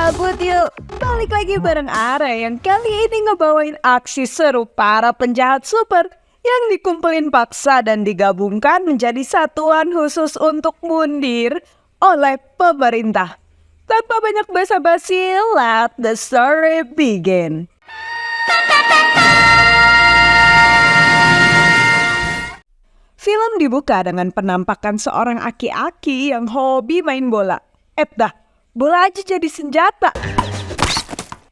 cabut yuk. Balik lagi bareng Ara yang kali ini ngebawain aksi seru para penjahat super yang dikumpulin paksa dan digabungkan menjadi satuan khusus untuk mundir oleh pemerintah. Tanpa banyak basa-basi, let the story begin. Film dibuka dengan penampakan seorang aki-aki yang hobi main bola. Bola aja jadi senjata.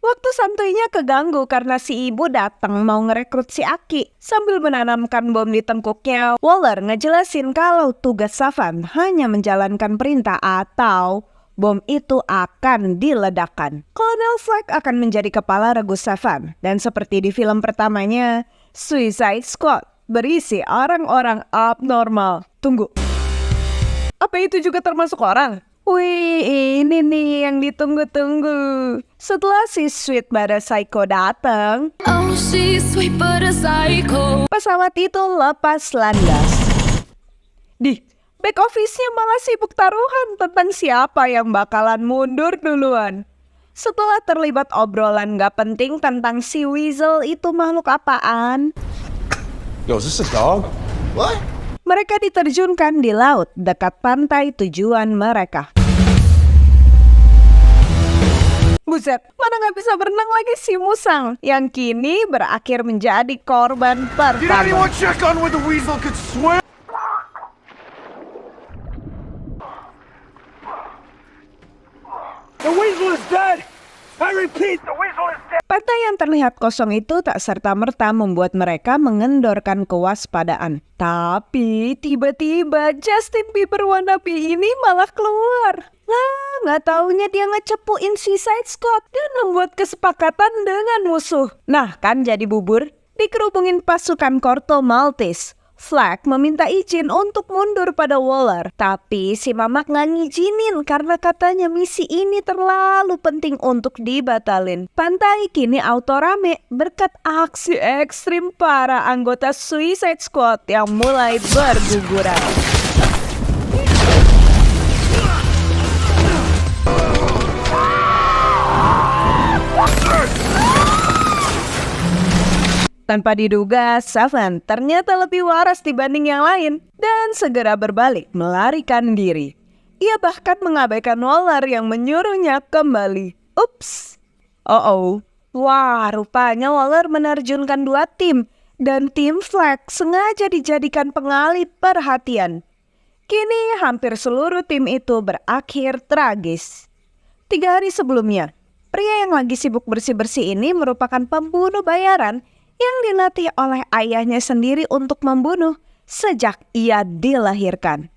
Waktu santuinya keganggu karena si ibu datang mau ngerekrut si Aki. Sambil menanamkan bom di tengkuknya, Waller ngejelasin kalau tugas Savan hanya menjalankan perintah atau bom itu akan diledakkan. Colonel Flag akan menjadi kepala regu Savan. Dan seperti di film pertamanya, Suicide Squad berisi orang-orang abnormal. Tunggu, apa itu juga termasuk orang? Wih, ini nih yang ditunggu-tunggu. Setelah si Sweet but a Psycho datang, pesawat itu lepas landas. Di back office-nya malah sibuk taruhan tentang siapa yang bakalan mundur duluan. Setelah terlibat obrolan gak penting tentang si Weasel itu makhluk apaan. Yo, is this a dog? What? Mereka diterjunkan di laut dekat pantai tujuan mereka. Buset, mana gak bisa berenang lagi si Musang yang kini berakhir menjadi korban Did pertama. anyone check on whether the weasel could swim? The weasel is dead! I repeat, the weasel is dead! Pantai yang terlihat kosong itu tak serta-merta membuat mereka mengendorkan kewaspadaan. Tapi tiba-tiba Justin Bieber wannabe ini malah keluar. Nggak taunya dia ngecepuin Suicide Squad dan membuat kesepakatan dengan musuh. Nah kan jadi bubur. Dikerubungin pasukan Corto Maltese, Flag meminta izin untuk mundur pada Waller. Tapi si Mamak nggak ngizinin karena katanya misi ini terlalu penting untuk dibatalin. Pantai kini auto rame berkat aksi ekstrim para anggota Suicide Squad yang mulai berguguran. Tanpa diduga, Savan ternyata lebih waras dibanding yang lain dan segera berbalik melarikan diri. Ia bahkan mengabaikan Waller yang menyuruhnya kembali. Ups. Wah, rupanya Waller menerjunkan 2 tim dan tim Flag sengaja dijadikan pengalih perhatian. Kini hampir seluruh tim itu berakhir tragis. 3 hari sebelumnya, pria yang lagi sibuk bersih-bersih ini merupakan pembunuh bayaran yang dilatih oleh ayahnya sendiri untuk membunuh sejak ia dilahirkan.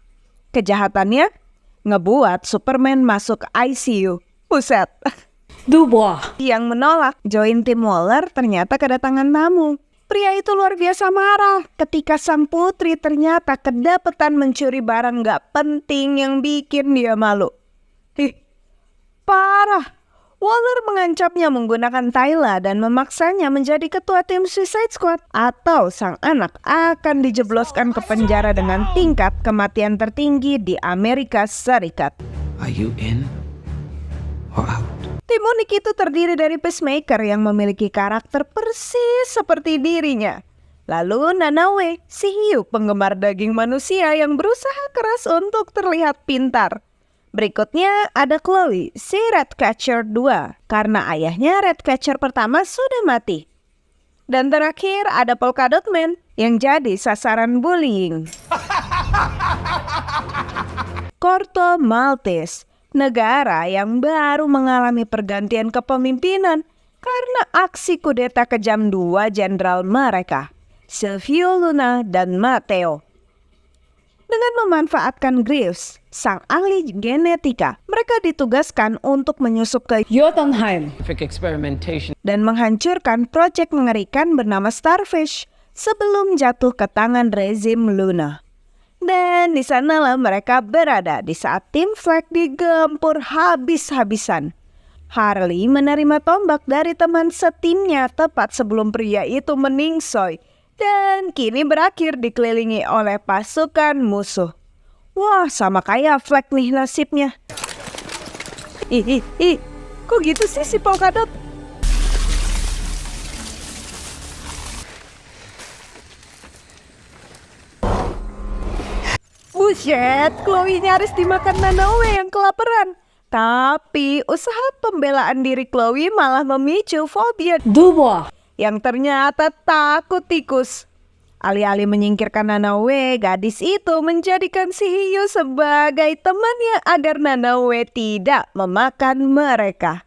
Kejahatannya ngebuat Superman masuk ICU. Buset. Dubois. Yang menolak join tim Waller ternyata kedatangan tamu. Pria itu luar biasa marah ketika sang putri ternyata kedapetan mencuri barang gak penting yang bikin dia malu. Parah. Waller mengancamnya menggunakan Tyla dan memaksanya menjadi ketua tim Suicide Squad atau sang anak akan dijebloskan ke penjara dengan tingkat kematian tertinggi di Amerika Serikat. Are you in or out? Tim unik itu terdiri dari Peacemaker yang memiliki karakter persis seperti dirinya. Lalu Nanaue, si hiu penggemar daging manusia yang berusaha keras untuk terlihat pintar. Berikutnya ada Chloe, si Ratcatcher 2, karena ayahnya Ratcatcher pertama sudah mati. Dan terakhir ada Polka Dot Man yang jadi sasaran bullying. Corto Maltese, negara yang baru mengalami pergantian kepemimpinan karena aksi kudeta kejam 2 jenderal mereka, Silvio Luna dan Matteo. Dengan memanfaatkan Greaves, sang ahli genetika, mereka ditugaskan untuk menyusup ke Jotunheim. dan menghancurkan proyek mengerikan bernama Starfish sebelum jatuh ke tangan rezim Luna. Dan di sanalah mereka berada di saat tim Flag digempur habis-habisan. Harley menerima tombak dari teman setimnya tepat sebelum pria itu meningsoy dan kini berakhir dikelilingi oleh pasukan musuh. Wah, sama kayak Flag nih nasibnya. Kok gitu sih si Polka Dot? Buset, Chloe nyaris dimakan Nanaue yang kelaparan. Tapi usaha pembelaan diri Chloe malah memicu fobia Dubois. yang ternyata takut tikus. Alih-alih menyingkirkan Nanaue, gadis itu menjadikan si hiu sebagai temannya agar Nanaue tidak memakan mereka.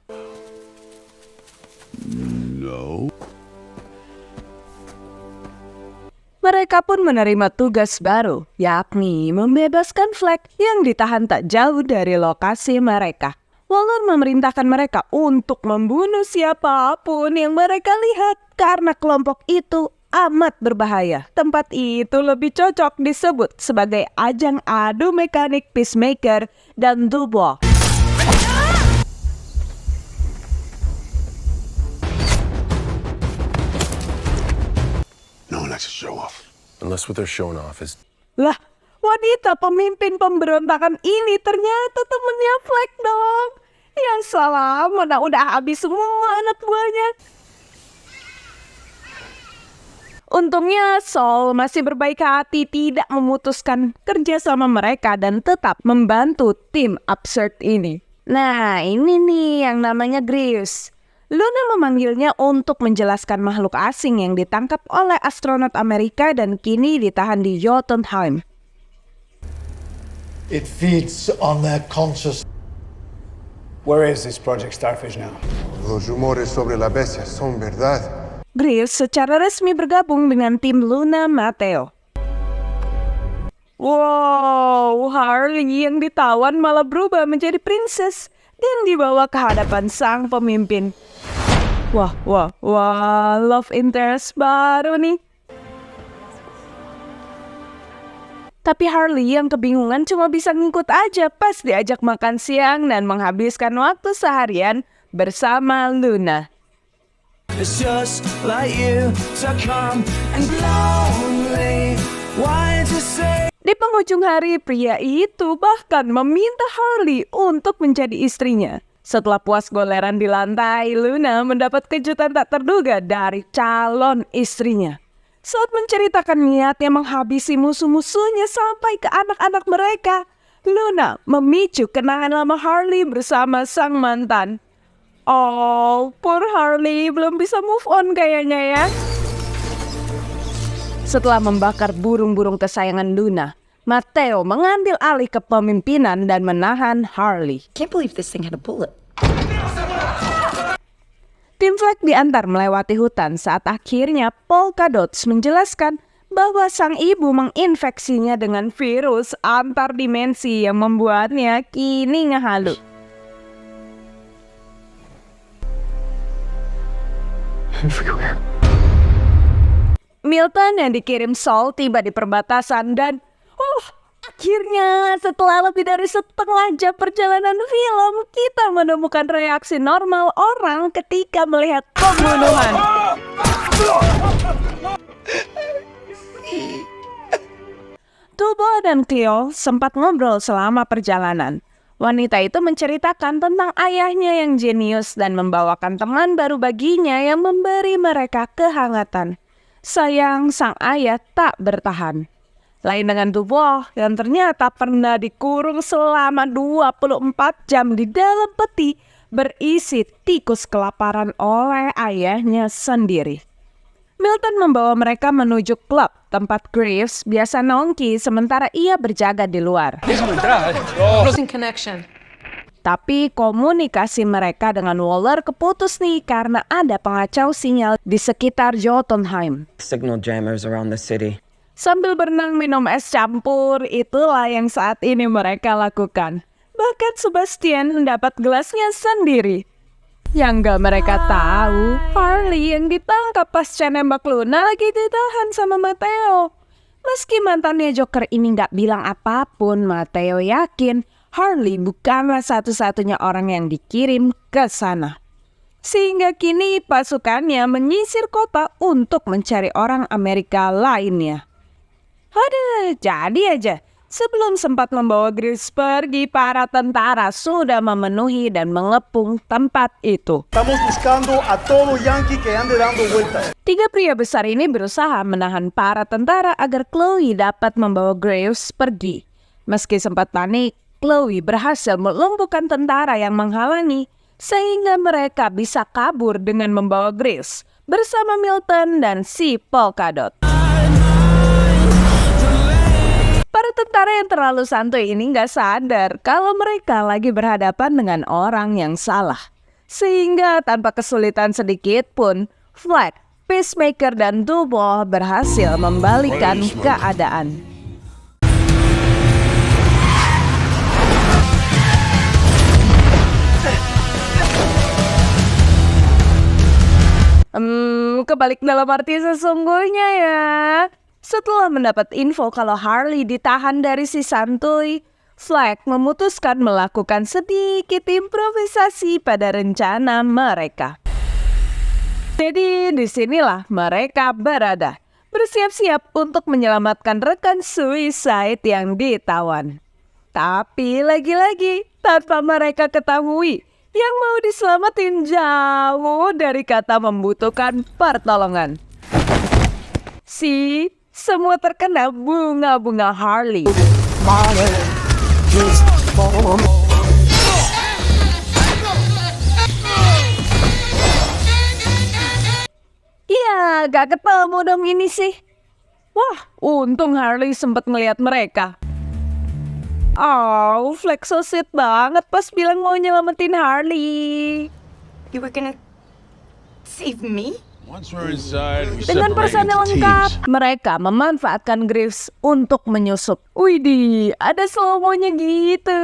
Mereka pun menerima tugas baru, yakni membebaskan Flag yang ditahan tak jauh dari lokasi mereka. Waller memerintahkan mereka untuk membunuh siapapun yang mereka lihat karena kelompok itu amat berbahaya. Tempat itu lebih cocok disebut sebagai ajang adu mekanik Peacemaker dan Dubois. No one likes to show off. Unless what they're showing off is Lah, wanita pemimpin pemberontakan ini ternyata temennya Flag dong. Yang salah mana udah habis semua anak buahnya. Untungnya Saul masih berbaik hati tidak memutuskan kerja sama mereka dan tetap membantu tim absurd ini. Nah, ini nih yang namanya Grievous. Luna memanggilnya untuk menjelaskan makhluk asing yang ditangkap oleh astronot Amerika dan kini ditahan di Jotunheim. It feeds on their conscious. Where is this Project Starfish now? Los rumores sobre la bestia son verdad. Grievous secara resmi bergabung dengan tim Luna Mateo. Wow, Harley yang ditawan malah berubah menjadi princess dan dibawa ke hadapan sang pemimpin. Wah, love interest baru nih. Tapi Harley yang kebingungan cuma bisa ngikut aja pas diajak makan siang dan menghabiskan waktu seharian bersama Luna. It's just like you to come and blow me. Why did you say? Di penghujung hari, pria itu bahkan meminta Harley untuk menjadi istrinya. Setelah puas goleran di lantai, Luna mendapat kejutan tak terduga dari calon istrinya. Saat menceritakan niatnya menghabisi musuh-musuhnya sampai ke anak-anak mereka, Luna memicu kenangan lama Harley bersama sang mantan. Oh, poor Harley belum bisa move on kayaknya ya. Setelah membakar burung-burung kesayangan Luna, Mateo mengambil alih kepemimpinan dan menahan Harley. Can't believe this thing had a bullet. Tim Flag diantar melewati hutan saat akhirnya Polka Dots menjelaskan bahwa sang ibu menginfeksinya dengan virus antar dimensi yang membuatnya kini ngehalu. Milton yang dikirim Saul tiba di perbatasan dan akhirnya setelah lebih dari setengah jam perjalanan film, kita menemukan reaksi normal orang ketika melihat pembunuhan. Dubois dan Cleo sempat ngobrol selama perjalanan. Wanita itu menceritakan tentang ayahnya yang jenius dan membawakan teman baru baginya yang memberi mereka kehangatan. Sayang, sang ayah tak bertahan. Lain dengan Dubois yang ternyata pernah dikurung selama 24 jam di dalam peti berisi tikus kelaparan oleh ayahnya sendiri. Milton membawa mereka menuju klub tempat Grievous biasa nongki sementara ia berjaga di luar. Losing connection. Tapi komunikasi mereka dengan Waller keputus nih karena ada pengacau sinyal di sekitar Jotunheim. Signal jammers around the city. Sambil berenang minum es campur, itulah yang saat ini mereka lakukan. Bahkan Sebastian mendapat gelasnya sendiri. Yang gak mereka tahu, Harley yang ditangkap pasca nembak Luna lagi ditahan sama Mateo. Meski mantannya Joker ini gak bilang apapun, Mateo yakin Harley bukanlah satu-satunya orang yang dikirim ke sana. Sehingga kini pasukannya menyisir kota untuk mencari orang Amerika lainnya. Aduh, jadi aja Sebelum sempat membawa Graves pergi, para tentara sudah memenuhi dan mengepung tempat itu. Estamos buscando a todo yankee que ande dando vueltas. 3 pria besar ini berusaha menahan para tentara agar Chloe dapat membawa Graves pergi. Meski sempat panik, Chloe berhasil melumpuhkan tentara yang menghalangi, sehingga mereka bisa kabur dengan membawa Graves bersama Milton dan si Polka Dot. Para tentara yang terlalu santuy ini nggak sadar kalau mereka lagi berhadapan dengan orang yang salah. Sehingga tanpa kesulitan sedikit pun, Flag, Peacemaker, dan Dubois berhasil membalikan keadaan. Kebalik dalam arti sesungguhnya ya. Setelah mendapat info kalau Harley ditahan dari si santuy, Flag memutuskan melakukan sedikit improvisasi pada rencana mereka. Jadi disinilah mereka berada, bersiap-siap untuk menyelamatkan rekan suicide yang ditawan. Tapi lagi-lagi tanpa mereka ketahui, yang mau diselamatin jauh dari kata membutuhkan pertolongan. Semua terkena bunga-bunga Harley. Ya, gak ketemu dong ini sih. Wah, untung Harley sempat ngeliat mereka. Oh, Flag so sweet banget pas bilang mau nyelamatin Harley. You were gonna save me? Dengan personel lengkap, mereka memanfaatkan Graves untuk menyusup. Widih, ada slow-mo-nya gitu.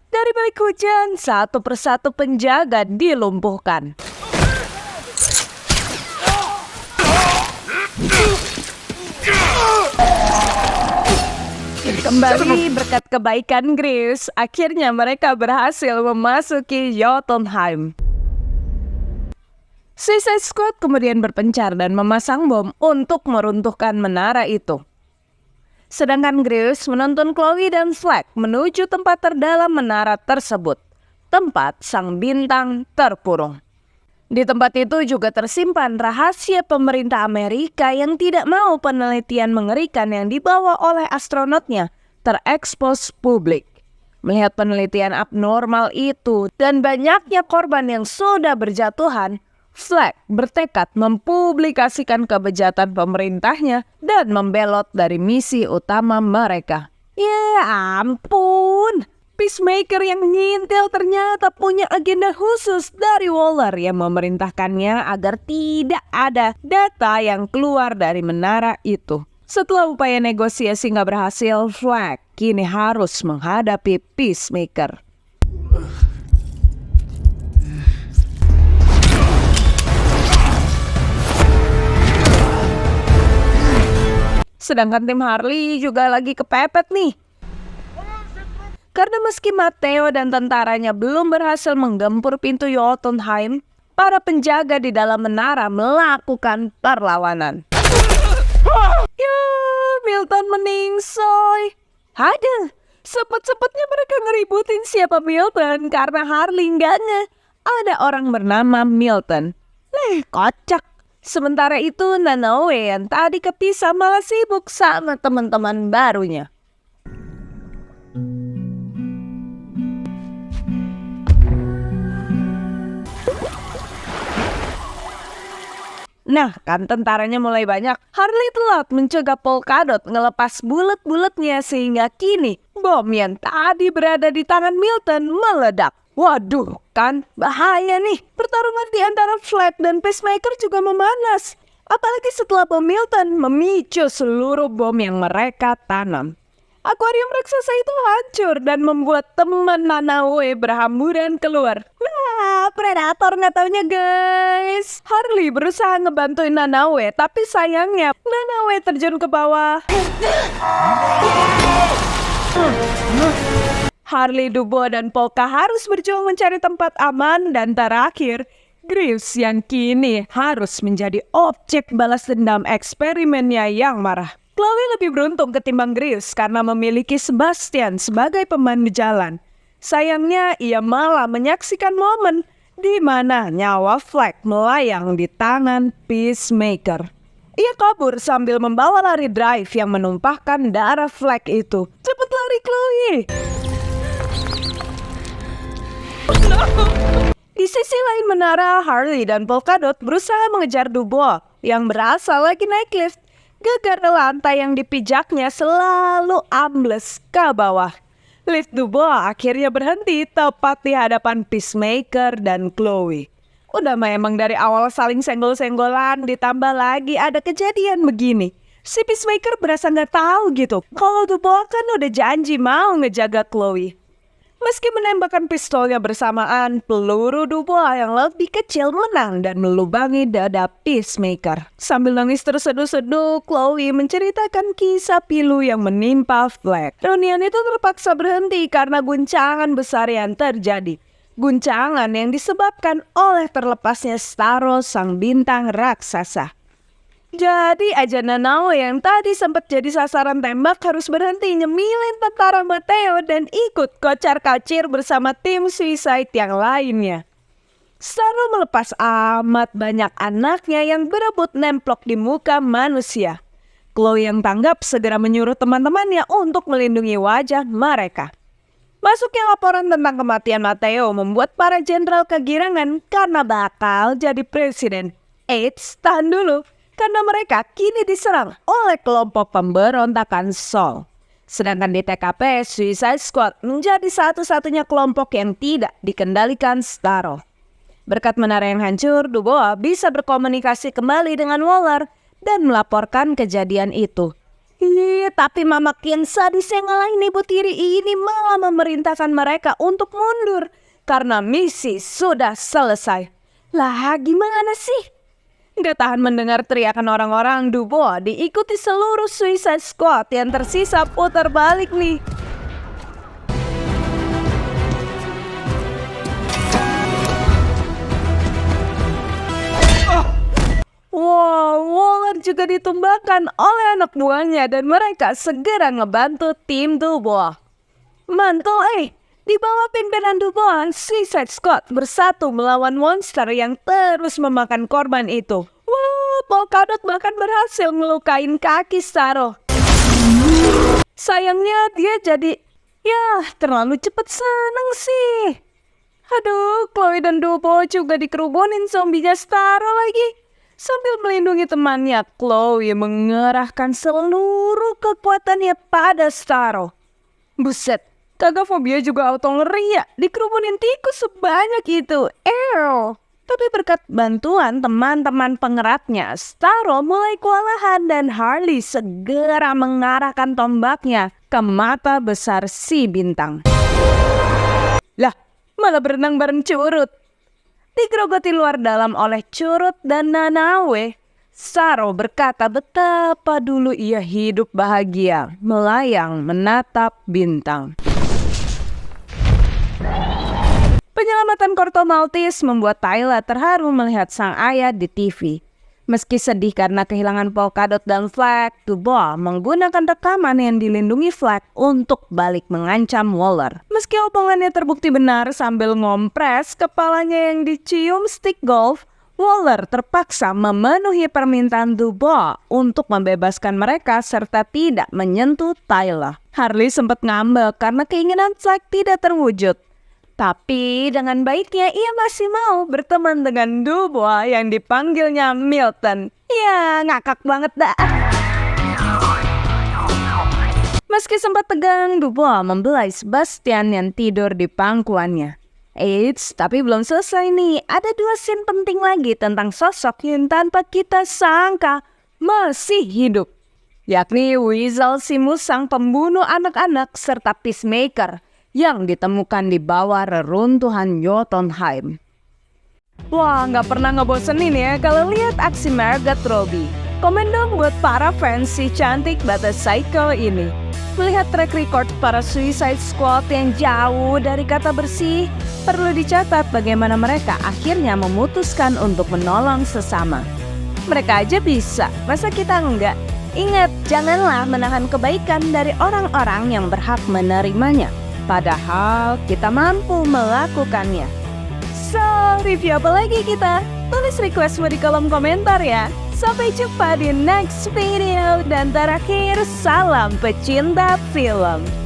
Dari balik hujan, satu persatu penjaga dilumpuhkan. Kembali berkat kebaikan Graves, akhirnya mereka berhasil memasuki Jotunheim. Suicide Squad kemudian berpencar dan memasang bom untuk meruntuhkan menara itu. Sedangkan Graves menuntun Chloe dan Flag menuju tempat terdalam menara tersebut, tempat sang bintang terkurung. Di tempat itu juga tersimpan rahasia pemerintah Amerika yang tidak mau penelitian mengerikan yang dibawa oleh astronotnya terekspos publik. Melihat penelitian abnormal itu dan banyaknya korban yang sudah berjatuhan, Flag bertekad mempublikasikan kebejatan pemerintahnya dan membelot dari misi utama mereka. Ya ampun, Peacemaker yang ngintil ternyata punya agenda khusus dari Waller yang memerintahkannya agar tidak ada data yang keluar dari menara itu. Setelah upaya negosiasi nggak berhasil, Flag kini harus menghadapi Peacemaker. Sedangkan tim Harley juga lagi kepepet nih. Karena meski Matteo dan tentaranya belum berhasil menggempur pintu Jotunheim, para penjaga di dalam menara melakukan perlawanan. Ya, Milton meningsoy. Aduh, sepet-sepetnya mereka ngeributin siapa Milton karena Harley nggak ada orang bernama Milton. Kocak. Sementara itu Nanaue yang tadi kepisah malah sibuk sama teman-teman barunya. Nah, kan tentaranya mulai banyak. Harley telat mencegah Polka Dot ngelepas bulet-buletnya sehingga kini bom yang tadi berada di tangan Milton meledak. Waduh, kan bahaya nih. Pertarungan di antara Flag dan Peacemaker juga memanas. Apalagi setelah bom Milton memicu seluruh bom yang mereka tanam. Akuarium raksasa itu hancur dan membuat teman Nanaue berhamburan keluar. Wah, predator nggak taunya guys. Harley berusaha ngebantuin Nanaue, tapi sayangnya Nanaue terjun ke bawah. Harley, Dubois, dan Polka harus berjuang mencari tempat aman dan terakhir, Graves yang kini harus menjadi objek balas dendam eksperimennya yang marah. Chloe lebih beruntung ketimbang Grace karena memiliki Sebastian sebagai pemandu jalan. Sayangnya ia malah menyaksikan momen di mana nyawa Fleck melayang di tangan Peacemaker. Ia kabur sambil membawa lari drive yang menumpahkan darah Fleck itu. Cepat lari, Chloe! Di sisi lain menara, Harley dan Polkadot berusaha mengejar Dubois yang berasal lagi naik lift. Gegar lantai yang dipijaknya selalu ambles ke bawah. Lift Dubois akhirnya berhenti tepat di hadapan Peacemaker dan Chloe. Udah mah emang dari awal saling senggol-senggolan, ditambah lagi ada kejadian begini. Si Peacemaker berasa nggak tahu gitu kalau Dubois kan udah janji mau ngejaga Chloe. Meski menembakkan pistolnya bersamaan, peluru Dubois yang lebih kecil menang dan melubangi dada Peacemaker. Sambil nangis terseduh-seduh, Chloe menceritakan kisah pilu yang menimpa Fleck. Reunian itu terpaksa berhenti karena guncangan besar yang terjadi. Guncangan yang disebabkan oleh terlepasnya Starro, sang bintang raksasa. Jadi aja Nanaue yang tadi sempat jadi sasaran tembak harus berhenti nyemilin tentara Mateo dan ikut kocar-kacir bersama tim Suicide yang lainnya. Starro melepas amat banyak anaknya yang berebut nemplok di muka manusia. Chloe yang tanggap segera menyuruh teman-temannya untuk melindungi wajah mereka. Masuknya laporan tentang kematian Mateo membuat para jenderal kegirangan karena bakal jadi presiden. Eits, tahan dulu. Karena mereka kini diserang oleh kelompok pemberontakan Saul. Sedangkan di TKP, Suicide Squad menjadi satu-satunya kelompok yang tidak dikendalikan Starro. Berkat menara yang hancur, Dubois bisa berkomunikasi kembali dengan Waller dan melaporkan kejadian itu. Tapi Mama yang sadis yang ngalahin ibu tiri ini malah memerintahkan mereka untuk mundur karena misi sudah selesai. Lah gimana sih? Gak tahan mendengar teriakan orang-orang, Dubois diikuti seluruh Suicide Squad yang tersisa putar balik nih. Wow, Waller juga ditumbangkan oleh anak buahnya dan mereka segera ngebantu tim Dubois. Mantul di bawah pimpinan Dubois, Suicide Squad bersatu melawan monster yang terus memakan korban itu. Wah, Polkadot bahkan berhasil ngelukain kaki Starro. Sayangnya dia jadi, terlalu cepat seneng sih. Aduh, Chloe dan Dubois juga dikerubunin zombinya Starro lagi. Sambil melindungi temannya, Chloe mengerahkan seluruh kekuatannya pada Starro. Buset. Kagak fobia juga auto ngeri ya, dikerubunin tikus sebanyak itu. Tapi berkat bantuan teman-teman pengeratnya, Starro mulai kewalahan dan Harley segera mengarahkan tombaknya ke mata besar si bintang. Lah, malah berenang bareng Curut. Digerogoti luar dalam oleh Curut dan Nanaue, Starro berkata betapa dulu ia hidup bahagia, melayang menatap bintang. Penyelamatan Corto Maltese membuat Tyler terharu melihat sang ayah di TV. Meski sedih karena kehilangan Polkadot dan Fleck, Dubois menggunakan rekaman yang dilindungi Fleck untuk balik mengancam Waller. Meski omongannya terbukti benar, sambil ngompres kepalanya yang dicium stick golf, Waller terpaksa memenuhi permintaan Dubois untuk membebaskan mereka serta tidak menyentuh Tyler. Harley sempat ngambek karena keinginan Fleck tidak terwujud. Tapi dengan baiknya ia masih mau berteman dengan Dubois yang dipanggilnya Milton. Ya, ngakak banget dah. Meski sempat tegang, Dubois membelai Sebastian yang tidur di pangkuannya. Eits, tapi belum selesai nih. Ada 2 scene penting lagi tentang sosok yang tanpa kita sangka masih hidup. Yakni Weasel si musang pembunuh anak-anak serta Peacemaker yang ditemukan di bawah reruntuhan Jotunheim. Wah, nggak pernah ngebosenin ya kalau lihat aksi Margot Robbie. Komen dong buat para fans si cantik Bata Psycho ini. Melihat track record para Suicide Squad yang jauh dari kata bersih, perlu dicatat bagaimana mereka akhirnya memutuskan untuk menolong sesama. Mereka aja bisa, masa kita enggak? Ingat, janganlah menahan kebaikan dari orang-orang yang berhak menerimanya, padahal kita mampu melakukannya. So, review apa lagi kita? Tulis requestmu di kolom komentar ya. Sampai jumpa di next video, dan terakhir, salam pecinta film.